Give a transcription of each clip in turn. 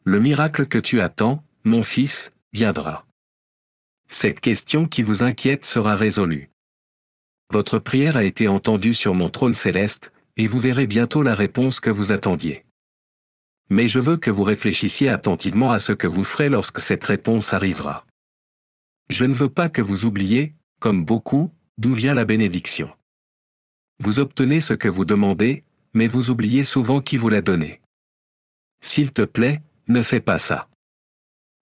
Le miracle que tu attends, mon fils, viendra. Cette question qui vous inquiète sera résolue. Votre prière a été entendue sur mon trône céleste, et vous verrez bientôt la réponse que vous attendiez. Mais je veux que vous réfléchissiez attentivement à ce que vous ferez lorsque cette réponse arrivera. Je ne veux pas que vous oubliez, comme beaucoup, d'où vient la bénédiction. Vous obtenez ce que vous demandez, mais vous oubliez souvent qui vous l'a donné. S'il te plaît, ne fais pas ça.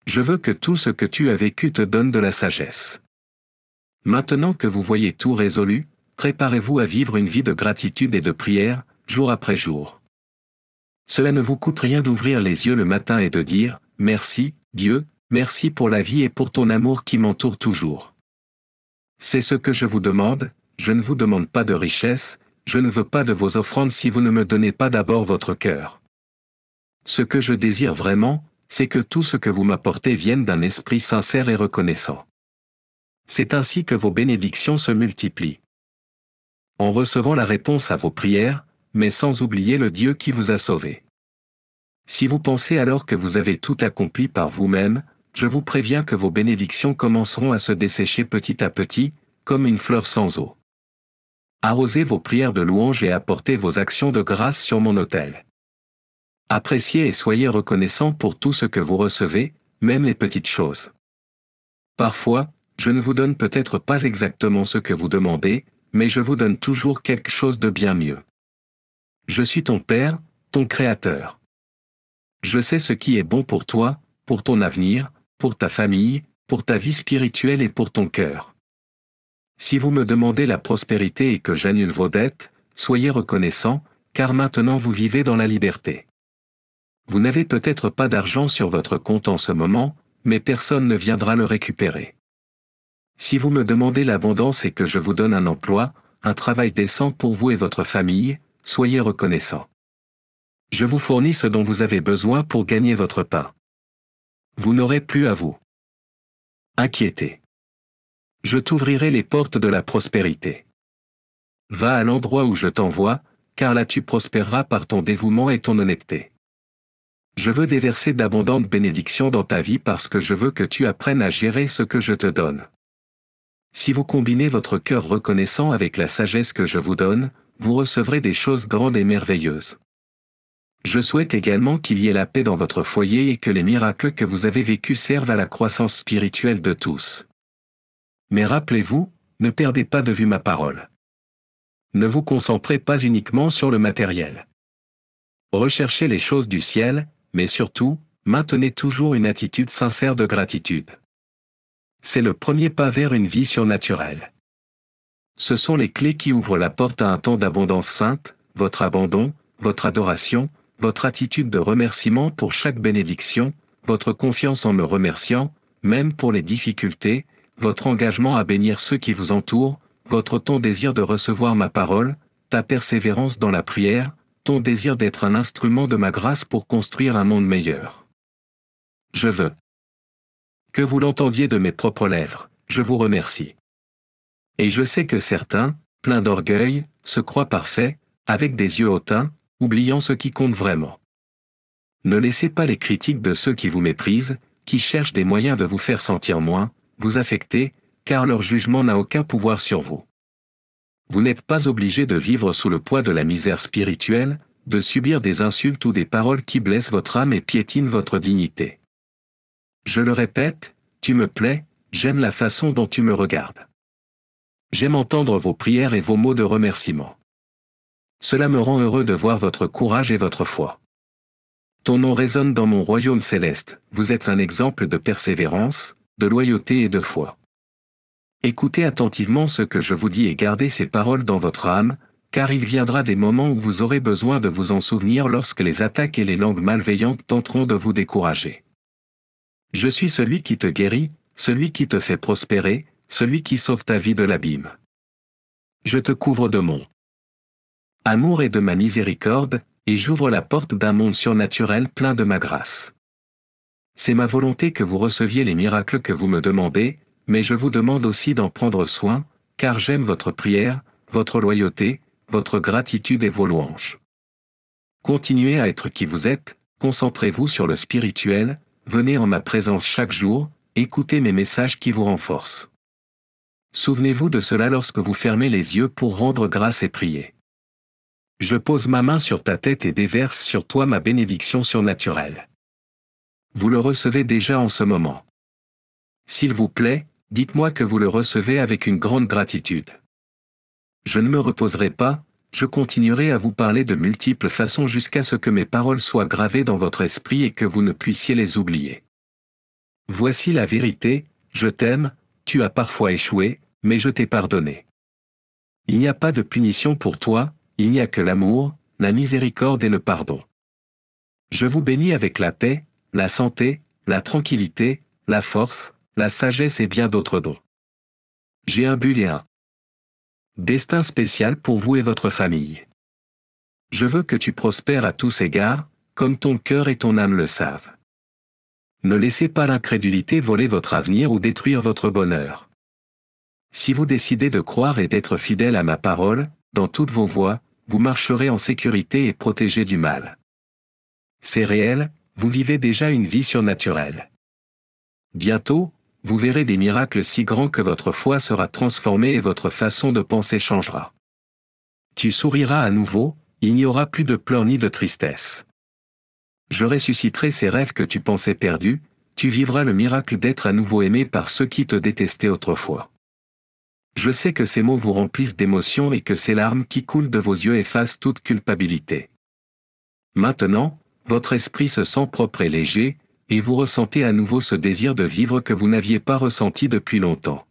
Je veux que tout ce que tu as vécu te donne de la sagesse. Maintenant que vous voyez tout résolu, préparez-vous à vivre une vie de gratitude et de prière, jour après jour. Cela ne vous coûte rien d'ouvrir les yeux le matin et de dire « Merci, Dieu, merci pour la vie et pour ton amour qui m'entoure toujours. » C'est ce que je vous demande, je ne vous demande pas de richesse, je ne veux pas de vos offrandes si vous ne me donnez pas d'abord votre cœur. Ce que je désire vraiment, c'est que tout ce que vous m'apportez vienne d'un esprit sincère et reconnaissant. C'est ainsi que vos bénédictions se multiplient. En recevant la réponse à vos prières, mais sans oublier le Dieu qui vous a sauvé. Si vous pensez alors que vous avez tout accompli par vous-même, je vous préviens que vos bénédictions commenceront à se dessécher petit à petit, comme une fleur sans eau. Arrosez vos prières de louange et apportez vos actions de grâce sur mon autel. Appréciez et soyez reconnaissants pour tout ce que vous recevez, même les petites choses. Parfois, je ne vous donne peut-être pas exactement ce que vous demandez, mais je vous donne toujours quelque chose de bien mieux. Je suis ton Père, ton Créateur. Je sais ce qui est bon pour toi, pour ton avenir, pour ta famille, pour ta vie spirituelle et pour ton cœur. Si vous me demandez la prospérité et que j'annule vos dettes, soyez reconnaissants, car maintenant vous vivez dans la liberté. Vous n'avez peut-être pas d'argent sur votre compte en ce moment, mais personne ne viendra le récupérer. Si vous me demandez l'abondance et que je vous donne un emploi, un travail décent pour vous et votre famille, soyez reconnaissants. Je vous fournis ce dont vous avez besoin pour gagner votre pain. Vous n'aurez plus à vous inquiéter. Je t'ouvrirai les portes de la prospérité. Va à l'endroit où je t'envoie, car là tu prospéreras par ton dévouement et ton honnêteté. Je veux déverser d'abondantes bénédictions dans ta vie parce que je veux que tu apprennes à gérer ce que je te donne. Si vous combinez votre cœur reconnaissant avec la sagesse que je vous donne, vous recevrez des choses grandes et merveilleuses. Je souhaite également qu'il y ait la paix dans votre foyer et que les miracles que vous avez vécus servent à la croissance spirituelle de tous. Mais rappelez-vous, ne perdez pas de vue ma parole. Ne vous concentrez pas uniquement sur le matériel. Recherchez les choses du ciel, mais surtout, maintenez toujours une attitude sincère de gratitude. C'est le premier pas vers une vie surnaturelle. Ce sont les clés qui ouvrent la porte à un temps d'abondance sainte, votre abandon, votre adoration, votre attitude de remerciement pour chaque bénédiction, votre confiance en me remerciant, même pour les difficultés, votre engagement à bénir ceux qui vous entourent, votre ton désir de recevoir ma parole, ta persévérance dans la prière, ton désir d'être un instrument de ma grâce pour construire un monde meilleur. Je veux que vous l'entendiez de mes propres lèvres, je vous remercie. Et je sais que certains, pleins d'orgueil, se croient parfaits, avec des yeux hautains, oubliant ce qui compte vraiment. Ne laissez pas les critiques de ceux qui vous méprisent, qui cherchent des moyens de vous faire sentir moins, vous affecter, car leur jugement n'a aucun pouvoir sur vous. Vous n'êtes pas obligé de vivre sous le poids de la misère spirituelle, de subir des insultes ou des paroles qui blessent votre âme et piétinent votre dignité. Je le répète, tu me plais, j'aime la façon dont tu me regardes. J'aime entendre vos prières et vos mots de remerciement. Cela me rend heureux de voir votre courage et votre foi. Ton nom résonne dans mon royaume céleste, vous êtes un exemple de persévérance, de loyauté et de foi. Écoutez attentivement ce que je vous dis et gardez ces paroles dans votre âme, car il viendra des moments où vous aurez besoin de vous en souvenir lorsque les attaques et les langues malveillantes tenteront de vous décourager. Je suis celui qui te guérit, celui qui te fait prospérer, celui qui sauve ta vie de l'abîme. Je te couvre de mon amour et de ma miséricorde, et j'ouvre la porte d'un monde surnaturel plein de ma grâce. C'est ma volonté que vous receviez les miracles que vous me demandez, mais je vous demande aussi d'en prendre soin, car j'aime votre prière, votre loyauté, votre gratitude et vos louanges. Continuez à être qui vous êtes, concentrez-vous sur le spirituel, venez en ma présence chaque jour, écoutez mes messages qui vous renforcent. Souvenez-vous de cela lorsque vous fermez les yeux pour rendre grâce et prier. Je pose ma main sur ta tête et déverse sur toi ma bénédiction surnaturelle. Vous le recevez déjà en ce moment. S'il vous plaît, dites-moi que vous le recevez avec une grande gratitude. Je ne me reposerai pas, je continuerai à vous parler de multiples façons jusqu'à ce que mes paroles soient gravées dans votre esprit et que vous ne puissiez les oublier. Voici la vérité, je t'aime, tu as parfois échoué, mais je t'ai pardonné. Il n'y a pas de punition pour toi, il n'y a que l'amour, la miséricorde et le pardon. Je vous bénis avec la paix, la santé, la tranquillité, la force, la sagesse et bien d'autres dons. J'ai un but et un destin spécial pour vous et votre famille. Je veux que tu prospères à tous égards, comme ton cœur et ton âme le savent. Ne laissez pas l'incrédulité voler votre avenir ou détruire votre bonheur. Si vous décidez de croire et d'être fidèle à ma parole, dans toutes vos voies, vous marcherez en sécurité et protégés du mal. C'est réel, vous vivez déjà une vie surnaturelle. Bientôt, vous verrez des miracles si grands que votre foi sera transformée et votre façon de penser changera. Tu souriras à nouveau, il n'y aura plus de pleurs ni de tristesse. Je ressusciterai ces rêves que tu pensais perdus, tu vivras le miracle d'être à nouveau aimé par ceux qui te détestaient autrefois. Je sais que ces mots vous remplissent d'émotion et que ces larmes qui coulent de vos yeux effacent toute culpabilité. Maintenant, votre esprit se sent propre et léger, et vous ressentez à nouveau ce désir de vivre que vous n'aviez pas ressenti depuis longtemps.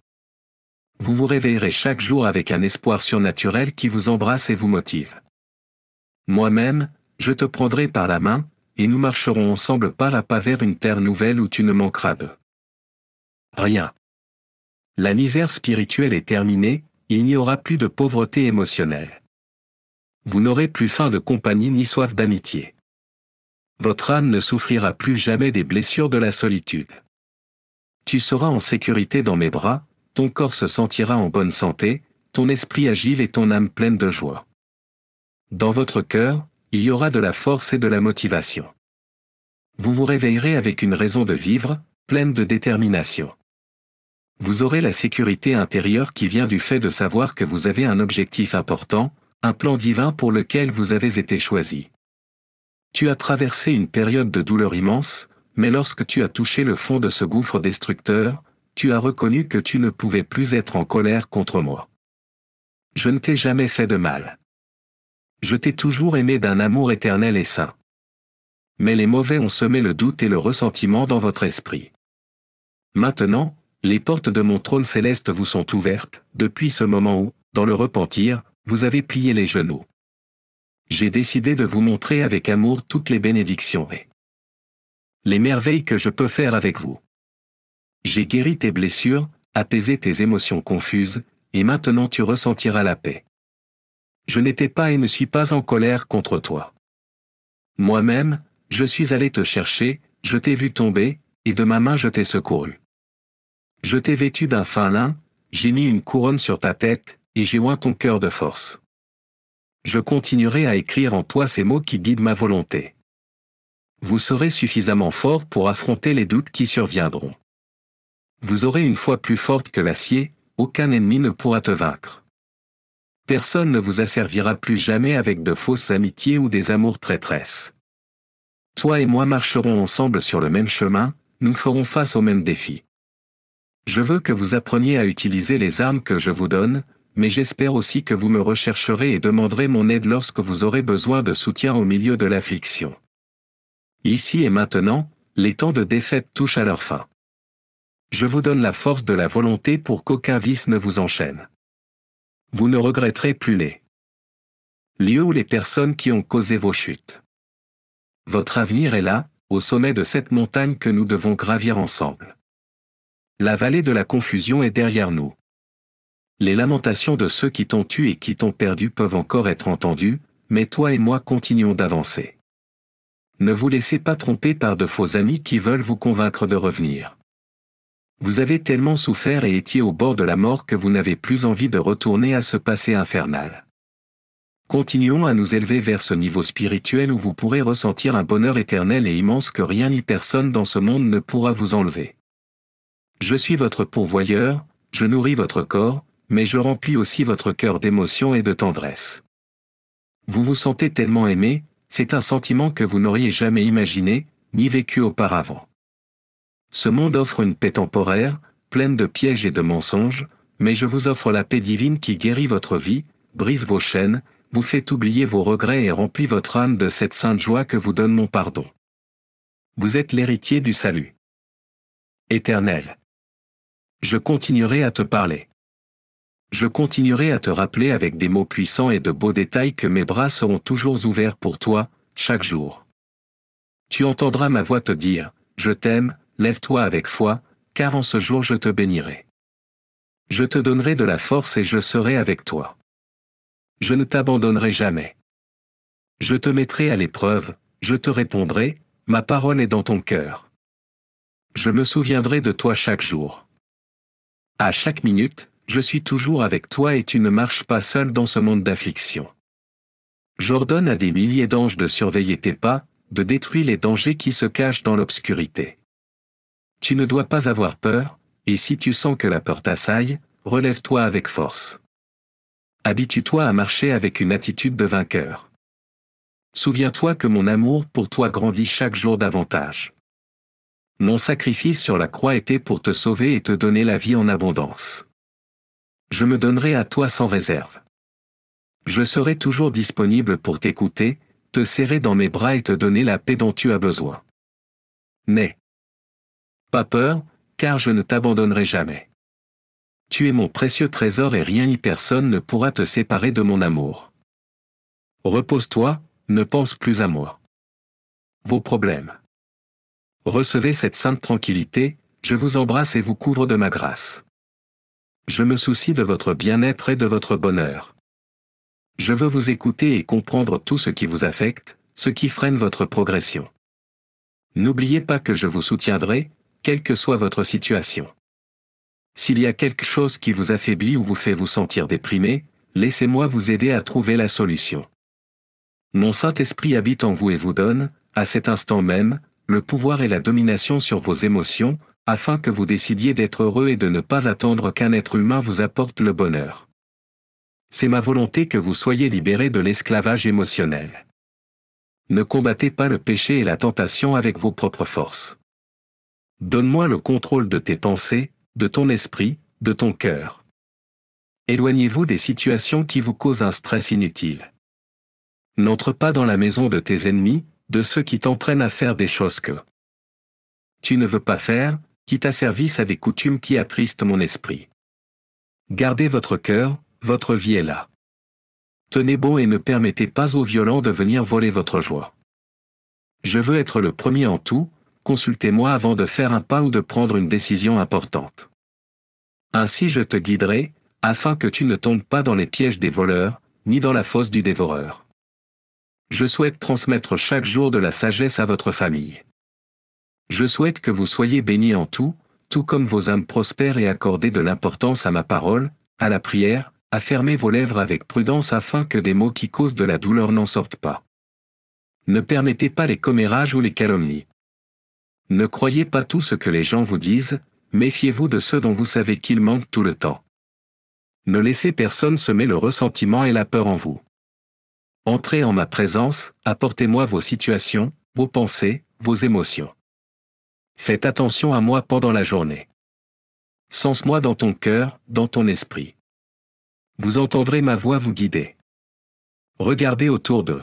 Vous vous réveillerez chaque jour avec un espoir surnaturel qui vous embrasse et vous motive. Moi-même, je te prendrai par la main, et nous marcherons ensemble pas à pas vers une terre nouvelle où tu ne manqueras de rien. La misère spirituelle est terminée, il n'y aura plus de pauvreté émotionnelle. Vous n'aurez plus faim de compagnie ni soif d'amitié. Votre âme ne souffrira plus jamais des blessures de la solitude. Tu seras en sécurité dans mes bras, ton corps se sentira en bonne santé, ton esprit agile et ton âme pleine de joie. Dans votre cœur, il y aura de la force et de la motivation. Vous vous réveillerez avec une raison de vivre, pleine de détermination. Vous aurez la sécurité intérieure qui vient du fait de savoir que vous avez un objectif important, un plan divin pour lequel vous avez été choisi. Tu as traversé une période de douleur immense, mais lorsque tu as touché le fond de ce gouffre destructeur, tu as reconnu que tu ne pouvais plus être en colère contre moi. Je ne t'ai jamais fait de mal. Je t'ai toujours aimé d'un amour éternel et saint. Mais les mauvais ont semé le doute et le ressentiment dans votre esprit. Maintenant, les portes de mon trône céleste vous sont ouvertes, depuis ce moment où, dans le repentir, vous avez plié les genoux. J'ai décidé de vous montrer avec amour toutes les bénédictions et les merveilles que je peux faire avec vous. J'ai guéri tes blessures, apaisé tes émotions confuses, et maintenant tu ressentiras la paix. Je n'étais pas et ne suis pas en colère contre toi. Moi-même, je suis allé te chercher, je t'ai vu tomber, et de ma main je t'ai secouru. Je t'ai vêtu d'un fin lin, j'ai mis une couronne sur ta tête, et j'ai oint ton cœur de force. Je continuerai à écrire en toi ces mots qui guident ma volonté. Vous serez suffisamment fort pour affronter les doutes qui surviendront. Vous aurez une foi plus forte que l'acier, aucun ennemi ne pourra te vaincre. Personne ne vous asservira plus jamais avec de fausses amitiés ou des amours traîtresses. Toi et moi marcherons ensemble sur le même chemin, nous ferons face aux mêmes défis. Je veux que vous appreniez à utiliser les armes que je vous donne, mais j'espère aussi que vous me rechercherez et demanderez mon aide lorsque vous aurez besoin de soutien au milieu de l'affliction. Ici et maintenant, les temps de défaite touchent à leur fin. Je vous donne la force de la volonté pour qu'aucun vice ne vous enchaîne. Vous ne regretterez plus les lieux ou les personnes qui ont causé vos chutes. Votre avenir est là, au sommet de cette montagne que nous devons gravir ensemble. La vallée de la confusion est derrière nous. Les lamentations de ceux qui t'ont tué et qui t'ont perdu peuvent encore être entendues, mais toi et moi continuons d'avancer. Ne vous laissez pas tromper par de faux amis qui veulent vous convaincre de revenir. Vous avez tellement souffert et étiez au bord de la mort que vous n'avez plus envie de retourner à ce passé infernal. Continuons à nous élever vers ce niveau spirituel où vous pourrez ressentir un bonheur éternel et immense que rien ni personne dans ce monde ne pourra vous enlever. Je suis votre pourvoyeur, je nourris votre corps, mais je remplis aussi votre cœur d'émotion et de tendresse. Vous vous sentez tellement aimé, c'est un sentiment que vous n'auriez jamais imaginé, ni vécu auparavant. Ce monde offre une paix temporaire, pleine de pièges et de mensonges, mais je vous offre la paix divine qui guérit votre vie, brise vos chaînes, vous fait oublier vos regrets et remplit votre âme de cette sainte joie que vous donne mon pardon. Vous êtes l'héritier du salut. Éternel. Je continuerai à te parler. Je continuerai à te rappeler avec des mots puissants et de beaux détails que mes bras seront toujours ouverts pour toi, chaque jour. Tu entendras ma voix te dire, je t'aime, lève-toi avec foi, car en ce jour je te bénirai. Je te donnerai de la force et je serai avec toi. Je ne t'abandonnerai jamais. Je te mettrai à l'épreuve, je te répondrai, ma parole est dans ton cœur. Je me souviendrai de toi chaque jour. À chaque minute, je suis toujours avec toi et tu ne marches pas seul dans ce monde d'affliction. J'ordonne à des milliers d'anges de surveiller tes pas, de détruire les dangers qui se cachent dans l'obscurité. Tu ne dois pas avoir peur, et si tu sens que la peur t'assaille, relève-toi avec force. Habitue-toi à marcher avec une attitude de vainqueur. Souviens-toi que mon amour pour toi grandit chaque jour davantage. Mon sacrifice sur la croix était pour te sauver et te donner la vie en abondance. Je me donnerai à toi sans réserve. Je serai toujours disponible pour t'écouter, te serrer dans mes bras et te donner la paix dont tu as besoin. N'aie pas peur, car je ne t'abandonnerai jamais. Tu es mon précieux trésor et rien ni personne ne pourra te séparer de mon amour. Repose-toi, ne pense plus à moi. Vos problèmes. Recevez cette sainte tranquillité, je vous embrasse et vous couvre de ma grâce. Je me soucie de votre bien-être et de votre bonheur. Je veux vous écouter et comprendre tout ce qui vous affecte, ce qui freine votre progression. N'oubliez pas que je vous soutiendrai, quelle que soit votre situation. S'il y a quelque chose qui vous affaiblit ou vous fait vous sentir déprimé, laissez-moi vous aider à trouver la solution. Mon Saint-Esprit habite en vous et vous donne, à cet instant même, le pouvoir et la domination sur vos émotions, afin que vous décidiez d'être heureux et de ne pas attendre qu'un être humain vous apporte le bonheur. C'est ma volonté que vous soyez libérés de l'esclavage émotionnel. Ne combattez pas le péché et la tentation avec vos propres forces. Donne-moi le contrôle de tes pensées, de ton esprit, de ton cœur. Éloignez-vous des situations qui vous causent un stress inutile. N'entre pas dans la maison de tes ennemis, de ceux qui t'entraînent à faire des choses que tu ne veux pas faire, qui t'asservissent à des coutumes qui attristent mon esprit. Gardez votre cœur, votre vie est là. Tenez bon et ne permettez pas aux violents de venir voler votre joie. Je veux être le premier en tout, consultez-moi avant de faire un pas ou de prendre une décision importante. Ainsi je te guiderai, afin que tu ne tombes pas dans les pièges des voleurs, ni dans la fosse du dévoreur. Je souhaite transmettre chaque jour de la sagesse à votre famille. Je souhaite que vous soyez bénis en tout, tout comme vos âmes prospèrent et accordez de l'importance à ma parole, à la prière, à fermer vos lèvres avec prudence afin que des mots qui causent de la douleur n'en sortent pas. Ne permettez pas les commérages ou les calomnies. Ne croyez pas tout ce que les gens vous disent, méfiez-vous de ceux dont vous savez qu'ils mentent tout le temps. Ne laissez personne semer le ressentiment et la peur en vous. Entrez en ma présence, apportez-moi vos situations, vos pensées, vos émotions. Faites attention à moi pendant la journée. Sens-moi dans ton cœur, dans ton esprit. Vous entendrez ma voix vous guider. Regardez autour de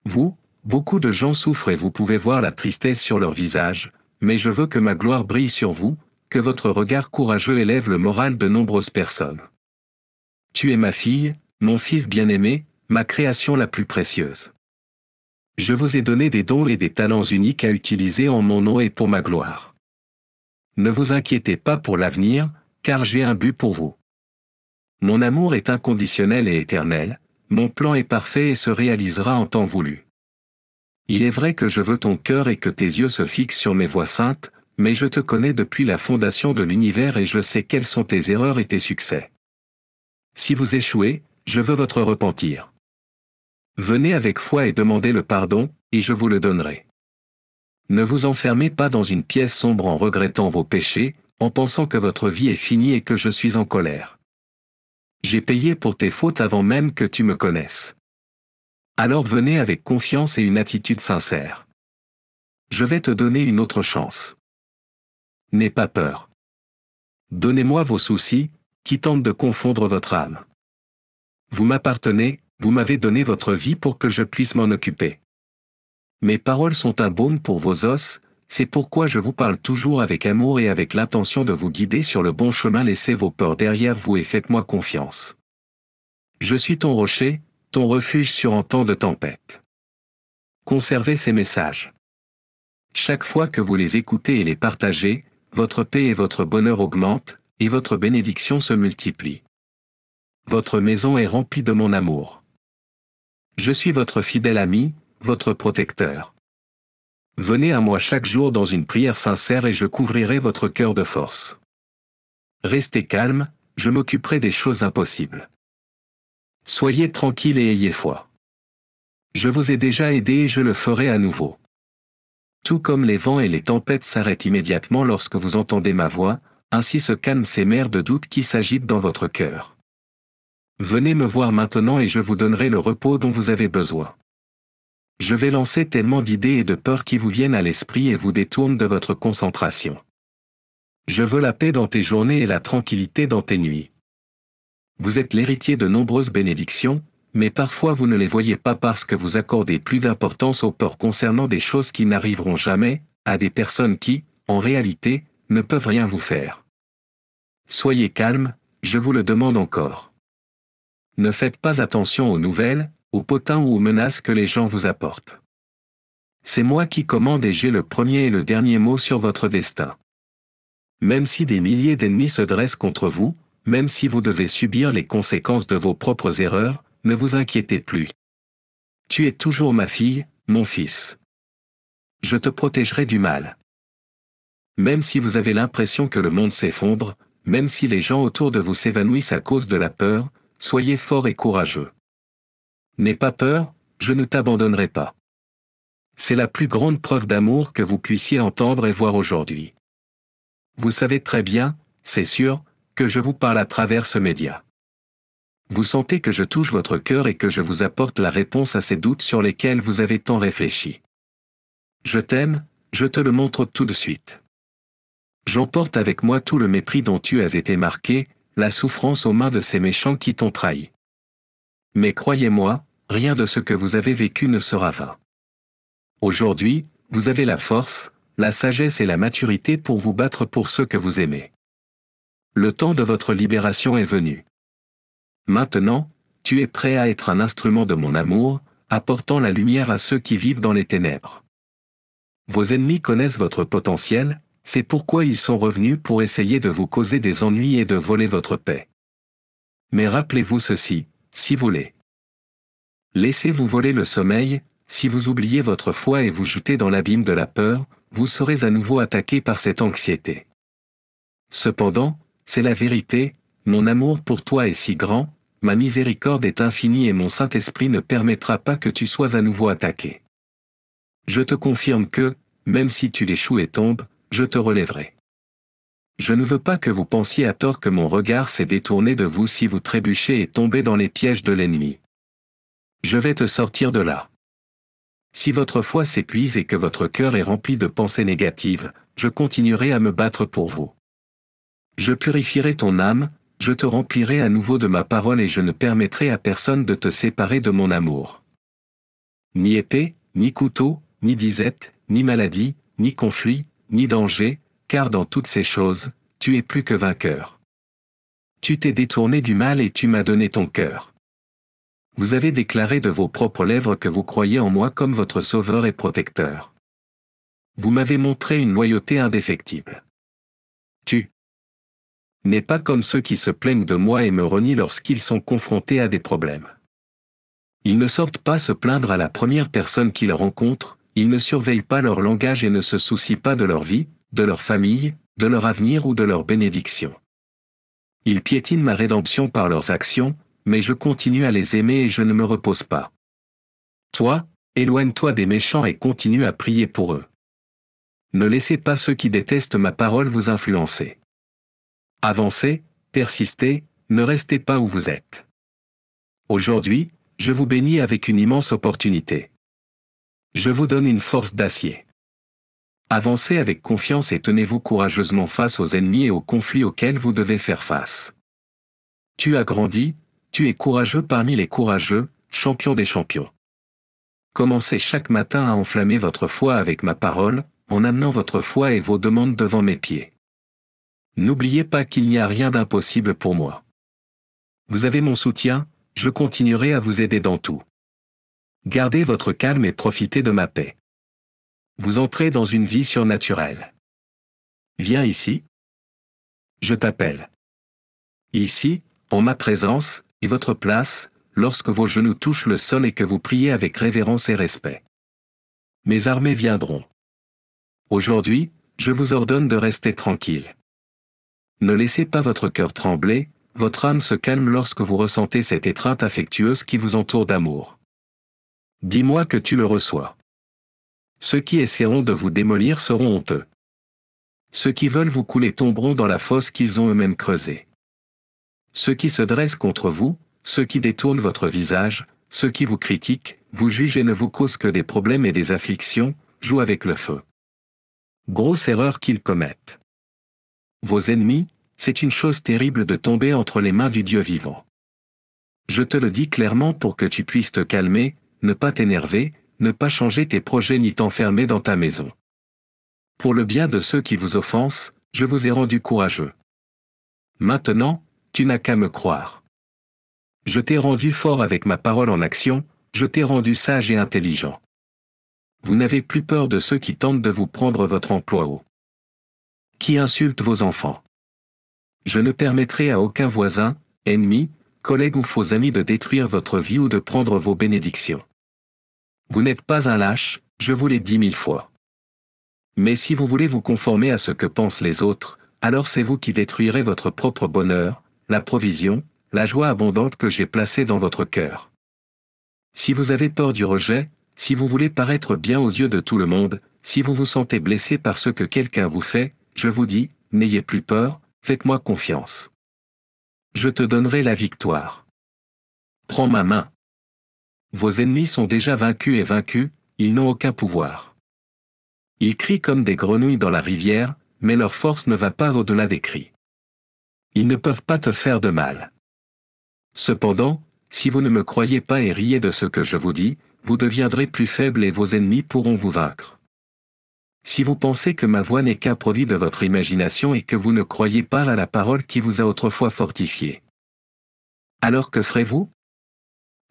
vous, beaucoup de gens souffrent et vous pouvez voir la tristesse sur leur visage, mais je veux que ma gloire brille sur vous, que votre regard courageux élève le moral de nombreuses personnes. Tu es ma fille, mon fils bien-aimé, ma création la plus précieuse. Je vous ai donné des dons et des talents uniques à utiliser en mon nom et pour ma gloire. Ne vous inquiétez pas pour l'avenir, car j'ai un but pour vous. Mon amour est inconditionnel et éternel, mon plan est parfait et se réalisera en temps voulu. Il est vrai que je veux ton cœur et que tes yeux se fixent sur mes voies saintes, mais je te connais depuis la fondation de l'univers et je sais quelles sont tes erreurs et tes succès. Si vous échouez, je veux votre repentir. Venez avec foi et demandez le pardon, et je vous le donnerai. Ne vous enfermez pas dans une pièce sombre en regrettant vos péchés, en pensant que votre vie est finie et que je suis en colère. J'ai payé pour tes fautes avant même que tu me connaisses. Alors venez avec confiance et une attitude sincère. Je vais te donner une autre chance. N'aie pas peur. Donnez-moi vos soucis, qui tentent de confondre votre âme. Vous m'appartenez, vous m'avez donné votre vie pour que je puisse m'en occuper. Mes paroles sont un baume pour vos os, c'est pourquoi je vous parle toujours avec amour et avec l'intention de vous guider sur le bon chemin. Laissez vos peurs derrière vous et faites-moi confiance. Je suis ton rocher, ton refuge sur en temps de tempête. Conservez ces messages. Chaque fois que vous les écoutez et les partagez, votre paix et votre bonheur augmentent, et votre bénédiction se multiplie. Votre maison est remplie de mon amour. Je suis votre fidèle ami, votre protecteur. Venez à moi chaque jour dans une prière sincère et je couvrirai votre cœur de force. Restez calme, je m'occuperai des choses impossibles. Soyez tranquille et ayez foi. Je vous ai déjà aidé et je le ferai à nouveau. Tout comme les vents et les tempêtes s'arrêtent immédiatement lorsque vous entendez ma voix, ainsi se calment ces mers de doute qui s'agitent dans votre cœur. Venez me voir maintenant et je vous donnerai le repos dont vous avez besoin. Je vais lancer tellement d'idées et de peurs qui vous viennent à l'esprit et vous détournent de votre concentration. Je veux la paix dans tes journées et la tranquillité dans tes nuits. Vous êtes l'héritier de nombreuses bénédictions, mais parfois vous ne les voyez pas parce que vous accordez plus d'importance aux peurs concernant des choses qui n'arriveront jamais, à des personnes qui, en réalité, ne peuvent rien vous faire. Soyez calme, je vous le demande encore. Ne faites pas attention aux nouvelles, aux potins ou aux menaces que les gens vous apportent. C'est moi qui commande et j'ai le premier et le dernier mot sur votre destin. Même si des milliers d'ennemis se dressent contre vous, même si vous devez subir les conséquences de vos propres erreurs, ne vous inquiétez plus. Tu es toujours ma fille, mon fils. Je te protégerai du mal. Même si vous avez l'impression que le monde s'effondre, même si les gens autour de vous s'évanouissent à cause de la peur, soyez fort et courageux. N'aie pas peur, je ne t'abandonnerai pas. C'est la plus grande preuve d'amour que vous puissiez entendre et voir aujourd'hui. Vous savez très bien, c'est sûr, que je vous parle à travers ce média. Vous sentez que je touche votre cœur et que je vous apporte la réponse à ces doutes sur lesquels vous avez tant réfléchi. Je t'aime, je te le montre tout de suite. J'emporte avec moi tout le mépris dont tu as été marqué, la souffrance aux mains de ces méchants qui t'ont trahi. Mais croyez-moi, rien de ce que vous avez vécu ne sera vain. Aujourd'hui, vous avez la force, la sagesse et la maturité pour vous battre pour ceux que vous aimez. Le temps de votre libération est venu. Maintenant, tu es prêt à être un instrument de mon amour, apportant la lumière à ceux qui vivent dans les ténèbres. Vos ennemis connaissent votre potentiel, c'est pourquoi ils sont revenus pour essayer de vous causer des ennuis et de voler votre paix. Mais rappelez-vous ceci, si vous voulez. Laissez-vous voler le sommeil, si vous oubliez votre foi et vous jetez dans l'abîme de la peur, vous serez à nouveau attaqué par cette anxiété. Cependant, c'est la vérité, mon amour pour toi est si grand, ma miséricorde est infinie et mon Saint-Esprit ne permettra pas que tu sois à nouveau attaqué. Je te confirme que, même si tu l'échoues et tombes, je te relèverai. Je ne veux pas que vous pensiez à tort que mon regard s'est détourné de vous si vous trébuchez et tombez dans les pièges de l'ennemi. Je vais te sortir de là. Si votre foi s'épuise et que votre cœur est rempli de pensées négatives, je continuerai à me battre pour vous. Je purifierai ton âme, je te remplirai à nouveau de ma parole et je ne permettrai à personne de te séparer de mon amour. Ni épée, ni couteau, ni disette, ni maladie, ni conflit, ni danger, car dans toutes ces choses, tu es plus que vainqueur. Tu t'es détourné du mal et tu m'as donné ton cœur. Vous avez déclaré de vos propres lèvres que vous croyez en moi comme votre sauveur et protecteur. Vous m'avez montré une loyauté indéfectible. Tu n'es pas comme ceux qui se plaignent de moi et me renient lorsqu'ils sont confrontés à des problèmes. Ils ne sortent pas se plaindre à la première personne qu'ils rencontrent, ils ne surveillent pas leur langage et ne se soucient pas de leur vie, de leur famille, de leur avenir ou de leur bénédiction. Ils piétinent ma rédemption par leurs actions, mais je continue à les aimer et je ne me repose pas. Toi, éloigne-toi des méchants et continue à prier pour eux. Ne laissez pas ceux qui détestent ma parole vous influencer. Avancez, persistez, ne restez pas où vous êtes. Aujourd'hui, je vous bénis avec une immense opportunité. Je vous donne une force d'acier. Avancez avec confiance et tenez-vous courageusement face aux ennemis et aux conflits auxquels vous devez faire face. Tu as grandi, tu es courageux parmi les courageux, champion des champions. Commencez chaque matin à enflammer votre foi avec ma parole, en amenant votre foi et vos demandes devant mes pieds. N'oubliez pas qu'il n'y a rien d'impossible pour moi. Vous avez mon soutien, je continuerai à vous aider dans tout. Gardez votre calme et profitez de ma paix. Vous entrez dans une vie surnaturelle. Viens ici. Je t'appelle. Ici, en ma présence, et votre place, lorsque vos genoux touchent le sol et que vous priez avec révérence et respect. Mes armées viendront. Aujourd'hui, je vous ordonne de rester tranquille. Ne laissez pas votre cœur trembler, votre âme se calme lorsque vous ressentez cette étreinte affectueuse qui vous entoure d'amour. Dis-moi que tu le reçois. Ceux qui essaieront de vous démolir seront honteux. Ceux qui veulent vous couler tomberont dans la fosse qu'ils ont eux-mêmes creusée. Ceux qui se dressent contre vous, ceux qui détournent votre visage, ceux qui vous critiquent, vous jugent et ne vous causent que des problèmes et des afflictions, jouent avec le feu. Grosse erreur qu'ils commettent. Vos ennemis, c'est une chose terrible de tomber entre les mains du Dieu vivant. Je te le dis clairement pour que tu puisses te calmer, ne pas t'énerver, ne pas changer tes projets ni t'enfermer dans ta maison. Pour le bien de ceux qui vous offensent, je vous ai rendu courageux. Maintenant, tu n'as qu'à me croire. Je t'ai rendu fort avec ma parole en action, je t'ai rendu sage et intelligent. Vous n'avez plus peur de ceux qui tentent de vous prendre votre emploi haut. Qui insultent vos enfants. Je ne permettrai à aucun voisin, ennemi, collègue ou faux ami de détruire votre vie ou de prendre vos bénédictions. Vous n'êtes pas un lâche, je vous l'ai dit 1000 fois. Mais si vous voulez vous conformer à ce que pensent les autres, alors c'est vous qui détruirez votre propre bonheur, la provision, la joie abondante que j'ai placée dans votre cœur. Si vous avez peur du rejet, si vous voulez paraître bien aux yeux de tout le monde, si vous vous sentez blessé par ce que quelqu'un vous fait, je vous dis, n'ayez plus peur, faites-moi confiance. Je te donnerai la victoire. Prends ma main. Vos ennemis sont déjà vaincus et vaincus, ils n'ont aucun pouvoir. Ils crient comme des grenouilles dans la rivière, mais leur force ne va pas au-delà des cris. Ils ne peuvent pas te faire de mal. Cependant, si vous ne me croyez pas et riez de ce que je vous dis, vous deviendrez plus faible et vos ennemis pourront vous vaincre. Si vous pensez que ma voix n'est qu'un produit de votre imagination et que vous ne croyez pas à la parole qui vous a autrefois fortifié, alors que ferez-vous?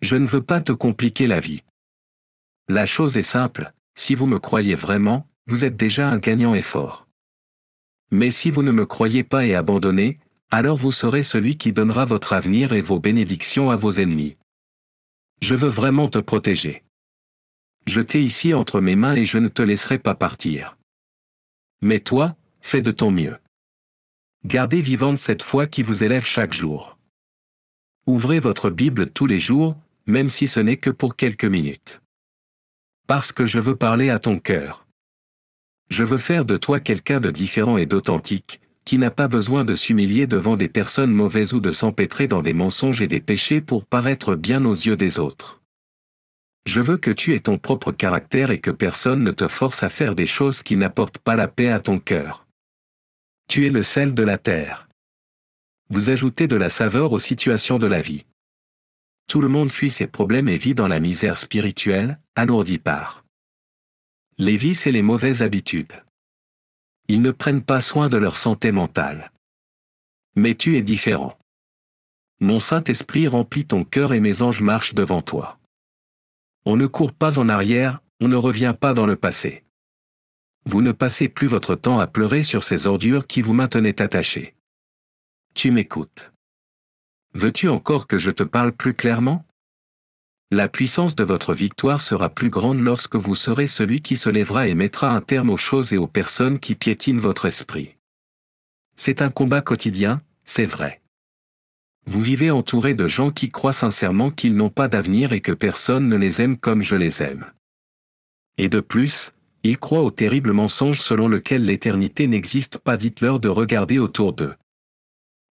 Je ne veux pas te compliquer la vie. La chose est simple, si vous me croyez vraiment, vous êtes déjà un gagnant et fort. Mais si vous ne me croyez pas et abandonnez, alors vous serez celui qui donnera votre avenir et vos bénédictions à vos ennemis. Je veux vraiment te protéger. Je t'ai ici entre mes mains et je ne te laisserai pas partir. Mais toi, fais de ton mieux. Gardez vivante cette foi qui vous élève chaque jour. Ouvrez votre Bible tous les jours, même si ce n'est que pour quelques minutes. Parce que je veux parler à ton cœur. Je veux faire de toi quelqu'un de différent et d'authentique, qui n'a pas besoin de s'humilier devant des personnes mauvaises ou de s'empêtrer dans des mensonges et des péchés pour paraître bien aux yeux des autres. Je veux que tu aies ton propre caractère et que personne ne te force à faire des choses qui n'apportent pas la paix à ton cœur. Tu es le sel de la terre. Vous ajoutez de la saveur aux situations de la vie. Tout le monde fuit ses problèmes et vit dans la misère spirituelle, alourdie par les vices et les mauvaises habitudes. Ils ne prennent pas soin de leur santé mentale. Mais tu es différent. Mon Saint-Esprit remplit ton cœur et mes anges marchent devant toi. On ne court pas en arrière, on ne revient pas dans le passé. Vous ne passez plus votre temps à pleurer sur ces ordures qui vous maintenaient attachés. Tu m'écoutes. Veux-tu encore que je te parle plus clairement? La puissance de votre victoire sera plus grande lorsque vous serez celui qui se lèvera et mettra un terme aux choses et aux personnes qui piétinent votre esprit. C'est un combat quotidien, c'est vrai. Vous vivez entouré de gens qui croient sincèrement qu'ils n'ont pas d'avenir et que personne ne les aime comme je les aime. Et de plus, ils croient au terrible mensonge selon lequel l'éternité n'existe pas. Dites-leur de regarder autour d'eux.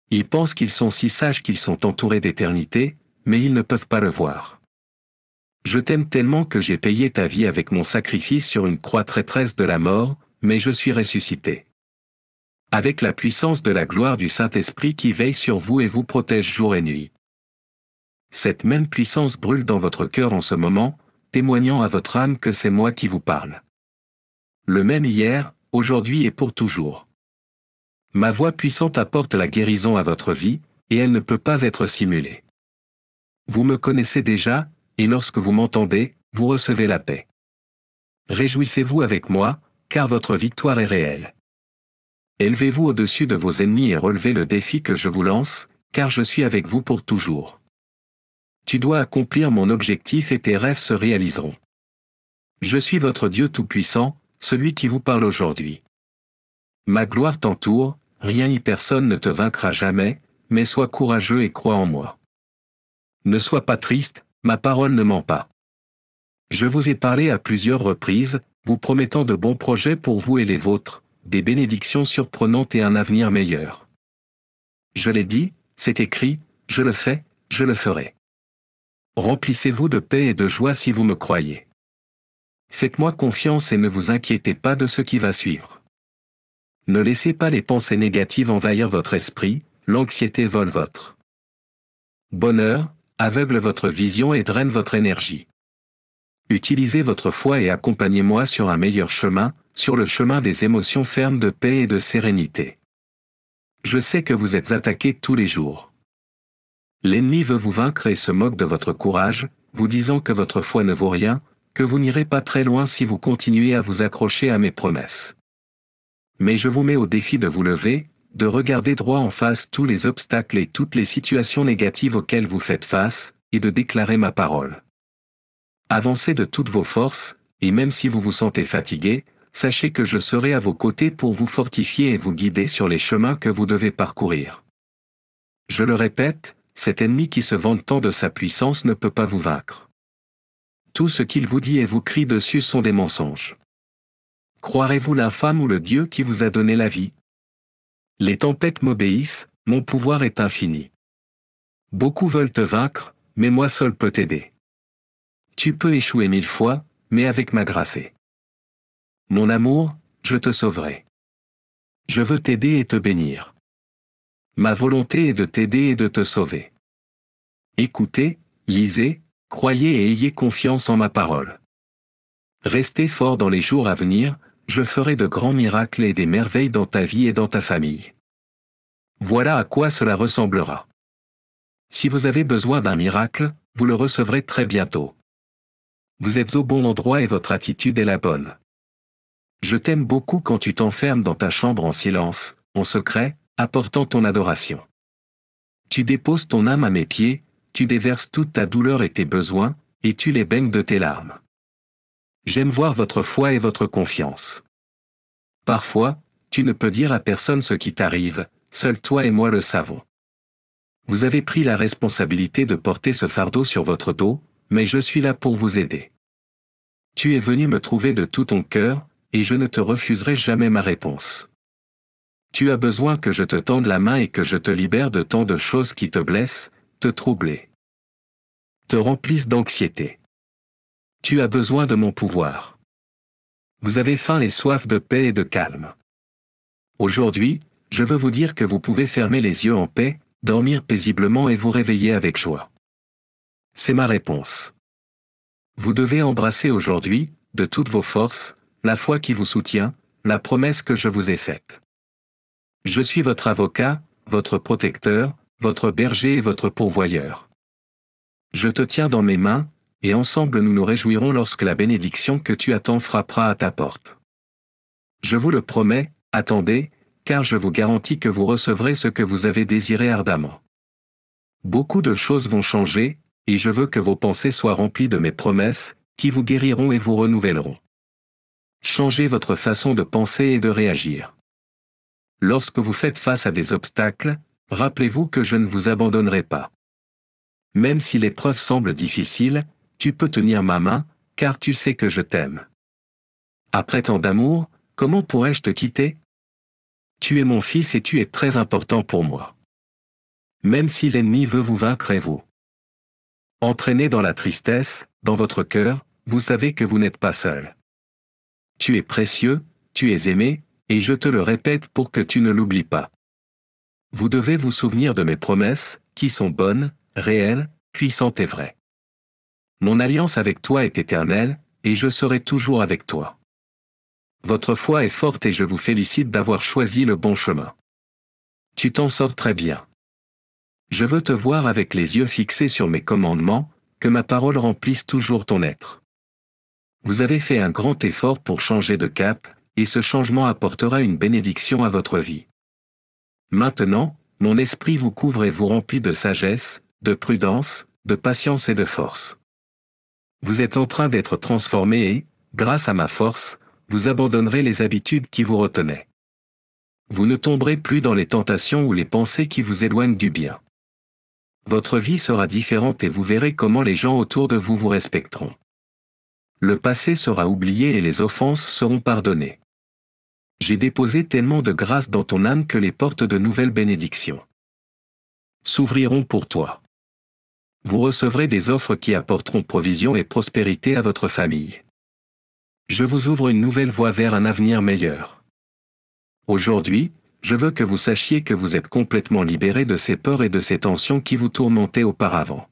Ils pensent qu'ils sont si sages qu'ils sont entourés d'éternité, mais ils ne peuvent pas le voir. Je t'aime tellement que j'ai payé ta vie avec mon sacrifice sur une croix traîtresse de la mort, mais je suis ressuscité. Avec la puissance de la gloire du Saint-Esprit qui veille sur vous et vous protège jour et nuit. Cette même puissance brûle dans votre cœur en ce moment, témoignant à votre âme que c'est moi qui vous parle. Le même hier, aujourd'hui et pour toujours. Ma voix puissante apporte la guérison à votre vie, et elle ne peut pas être simulée. Vous me connaissez déjà, et lorsque vous m'entendez, vous recevez la paix. Réjouissez-vous avec moi, car votre victoire est réelle. Élevez-vous au-dessus de vos ennemis et relevez le défi que je vous lance, car je suis avec vous pour toujours. Tu dois accomplir mon objectif et tes rêves se réaliseront. Je suis votre Dieu Tout-Puissant, celui qui vous parle aujourd'hui. Ma gloire t'entoure, rien ni personne ne te vaincra jamais, mais sois courageux et crois en moi. Ne sois pas triste, ma parole ne ment pas. Je vous ai parlé à plusieurs reprises, vous promettant de bons projets pour vous et les vôtres, des bénédictions surprenantes et un avenir meilleur. Je l'ai dit, c'est écrit, je le fais, je le ferai. Remplissez-vous de paix et de joie si vous me croyez. Faites-moi confiance et ne vous inquiétez pas de ce qui va suivre. Ne laissez pas les pensées négatives envahir votre esprit, l'anxiété vole votre bonheur, aveugle votre vision et draine votre énergie. Utilisez votre foi et accompagnez-moi sur un meilleur chemin, sur le chemin des émotions fermes de paix et de sérénité. Je sais que vous êtes attaqué tous les jours. L'ennemi veut vous vaincre et se moque de votre courage, vous disant que votre foi ne vaut rien, que vous n'irez pas très loin si vous continuez à vous accrocher à mes promesses. Mais je vous mets au défi de vous lever, de regarder droit en face tous les obstacles et toutes les situations négatives auxquelles vous faites face, et de déclarer ma parole. Avancez de toutes vos forces, et même si vous vous sentez fatigué, sachez que je serai à vos côtés pour vous fortifier et vous guider sur les chemins que vous devez parcourir. Je le répète, cet ennemi qui se vante tant de sa puissance ne peut pas vous vaincre. Tout ce qu'il vous dit et vous crie dessus sont des mensonges. Croirez-vous l'infâme ou le Dieu qui vous a donné la vie? Les tempêtes m'obéissent, mon pouvoir est infini. Beaucoup veulent te vaincre, mais moi seul peux t'aider. Tu peux échouer 1000 fois, mais avec ma grâce et mon amour, je te sauverai. Je veux t'aider et te bénir. Ma volonté est de t'aider et de te sauver. Écoutez, lisez, croyez et ayez confiance en ma parole. Restez fort dans les jours à venir, je ferai de grands miracles et des merveilles dans ta vie et dans ta famille. Voilà à quoi cela ressemblera. Si vous avez besoin d'un miracle, vous le recevrez très bientôt. Vous êtes au bon endroit et votre attitude est la bonne. Je t'aime beaucoup quand tu t'enfermes dans ta chambre en silence, en secret, apportant ton adoration. Tu déposes ton âme à mes pieds, tu déverses toute ta douleur et tes besoins, et tu les baignes de tes larmes. J'aime voir votre foi et votre confiance. Parfois, tu ne peux dire à personne ce qui t'arrive, seul toi et moi le savons. Vous avez pris la responsabilité de porter ce fardeau sur votre dos, mais je suis là pour vous aider. Tu es venu me trouver de tout ton cœur, et je ne te refuserai jamais ma réponse. Tu as besoin que je te tende la main et que je te libère de tant de choses qui te blessent, te troublent, te remplissent d'anxiété. Tu as besoin de mon pouvoir. Vous avez faim et soif de paix et de calme. Aujourd'hui, je veux vous dire que vous pouvez fermer les yeux en paix, dormir paisiblement et vous réveiller avec joie. C'est ma réponse. Vous devez embrasser aujourd'hui, de toutes vos forces, la foi qui vous soutient, la promesse que je vous ai faite. Je suis votre avocat, votre protecteur, votre berger et votre pourvoyeur. Je te tiens dans mes mains, et ensemble nous nous réjouirons lorsque la bénédiction que tu attends frappera à ta porte. Je vous le promets, attendez, car je vous garantis que vous recevrez ce que vous avez désiré ardemment. Beaucoup de choses vont changer, et je veux que vos pensées soient remplies de mes promesses, qui vous guériront et vous renouvelleront. Changez votre façon de penser et de réagir. Lorsque vous faites face à des obstacles, rappelez-vous que je ne vous abandonnerai pas. Même si l'épreuve semble difficile, tu peux tenir ma main, car tu sais que je t'aime. Après tant d'amour, comment pourrais-je te quitter? Tu es mon fils et tu es très important pour moi. Même si l'ennemi veut vous vaincre et vous entraîner dans la tristesse, dans votre cœur, vous savez que vous n'êtes pas seul. Tu es précieux, tu es aimé, et je te le répète pour que tu ne l'oublies pas. Vous devez vous souvenir de mes promesses, qui sont bonnes, réelles, puissantes et vraies. Mon alliance avec toi est éternelle, et je serai toujours avec toi. Votre foi est forte et je vous félicite d'avoir choisi le bon chemin. Tu t'en sors très bien. Je veux te voir avec les yeux fixés sur mes commandements, que ma parole remplisse toujours ton être. Vous avez fait un grand effort pour changer de cap, et ce changement apportera une bénédiction à votre vie. Maintenant, mon esprit vous couvre et vous remplit de sagesse, de prudence, de patience et de force. Vous êtes en train d'être transformé et, grâce à ma force, vous abandonnerez les habitudes qui vous retenaient. Vous ne tomberez plus dans les tentations ou les pensées qui vous éloignent du bien. Votre vie sera différente et vous verrez comment les gens autour de vous vous respecteront. Le passé sera oublié et les offenses seront pardonnées. J'ai déposé tellement de grâce dans ton âme que les portes de nouvelles bénédictions s'ouvriront pour toi. Vous recevrez des offres qui apporteront provision et prospérité à votre famille. Je vous ouvre une nouvelle voie vers un avenir meilleur. Aujourd'hui, je veux que vous sachiez que vous êtes complètement libéré de ces peurs et de ces tensions qui vous tourmentaient auparavant.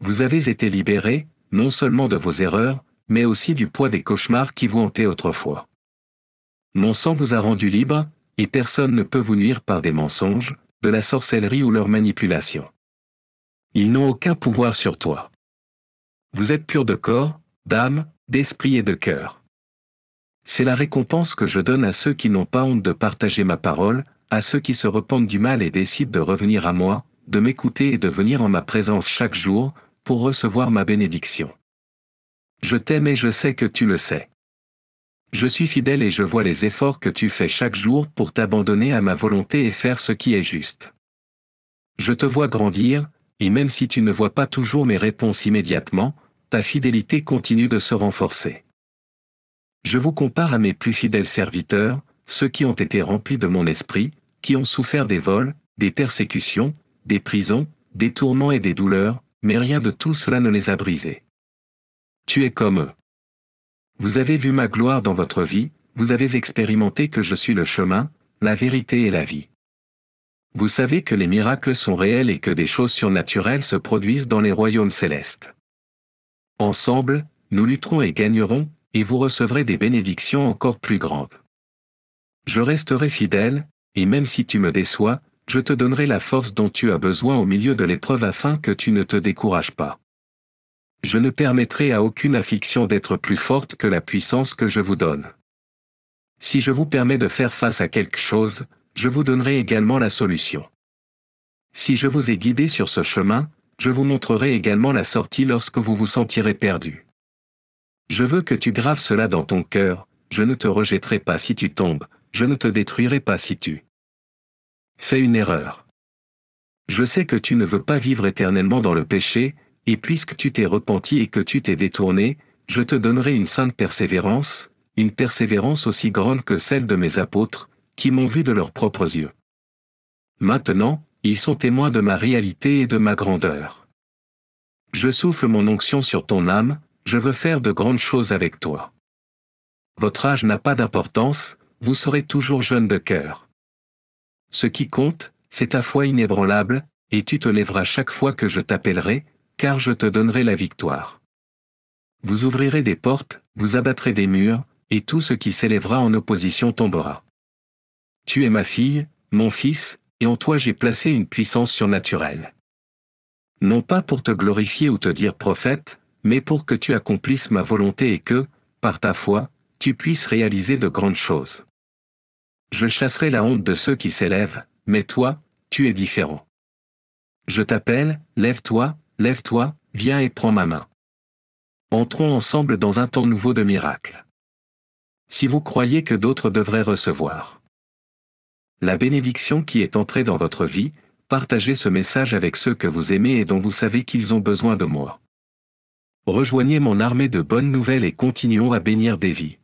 Vous avez été libéré, non seulement de vos erreurs, mais aussi du poids des cauchemars qui vous hantaient autrefois. Mon sang vous a rendu libre, et personne ne peut vous nuire par des mensonges, de la sorcellerie ou leur manipulation. Ils n'ont aucun pouvoir sur toi. Vous êtes pur de corps, d'âme, d'esprit et de cœur. C'est la récompense que je donne à ceux qui n'ont pas honte de partager ma parole, à ceux qui se repentent du mal et décident de revenir à moi, de m'écouter et de venir en ma présence chaque jour, pour recevoir ma bénédiction. Je t'aime et je sais que tu le sais. Je suis fidèle et je vois les efforts que tu fais chaque jour pour t'abandonner à ma volonté et faire ce qui est juste. Je te vois grandir, et même si tu ne vois pas toujours mes réponses immédiatement, ta fidélité continue de se renforcer. Je vous compare à mes plus fidèles serviteurs, ceux qui ont été remplis de mon esprit, qui ont souffert des vols, des persécutions, des prisons, des tourments et des douleurs, mais rien de tout cela ne les a brisés. Tu es comme eux. Vous avez vu ma gloire dans votre vie, vous avez expérimenté que je suis le chemin, la vérité et la vie. Vous savez que les miracles sont réels et que des choses surnaturelles se produisent dans les royaumes célestes. Ensemble, nous lutterons et gagnerons, et vous recevrez des bénédictions encore plus grandes. Je resterai fidèle, et même si tu me déçois, je te donnerai la force dont tu as besoin au milieu de l'épreuve afin que tu ne te décourages pas. Je ne permettrai à aucune affliction d'être plus forte que la puissance que je vous donne. Si je vous permets de faire face à quelque chose, je vous donnerai également la solution. Si je vous ai guidé sur ce chemin, je vous montrerai également la sortie lorsque vous vous sentirez perdu. Je veux que tu graves cela dans ton cœur, je ne te rejetterai pas si tu tombes, je ne te détruirai pas si tu fais une erreur. Je sais que tu ne veux pas vivre éternellement dans le péché, et puisque tu t'es repenti et que tu t'es détourné, je te donnerai une sainte persévérance, une persévérance aussi grande que celle de mes apôtres, qui m'ont vu de leurs propres yeux. Maintenant, ils sont témoins de ma réalité et de ma grandeur. Je souffle mon onction sur ton âme, je veux faire de grandes choses avec toi. Votre âge n'a pas d'importance, vous serez toujours jeune de cœur. Ce qui compte, c'est ta foi inébranlable, et tu te lèveras chaque fois que je t'appellerai, car je te donnerai la victoire. Vous ouvrirez des portes, vous abattrez des murs, et tout ce qui s'élèvera en opposition tombera. Tu es ma fille, mon fils, et en toi j'ai placé une puissance surnaturelle. Non pas pour te glorifier ou te dire prophète, mais pour que tu accomplisses ma volonté et que, par ta foi, tu puisses réaliser de grandes choses. Je chasserai la honte de ceux qui s'élèvent, mais toi, tu es différent. Je t'appelle, lève-toi, viens et prends ma main. Entrons ensemble dans un temps nouveau de miracles. Si vous croyez que d'autres devraient recevoir la bénédiction qui est entrée dans votre vie, partagez ce message avec ceux que vous aimez et dont vous savez qu'ils ont besoin de moi. Rejoignez mon armée de bonnes nouvelles et continuons à bénir des vies.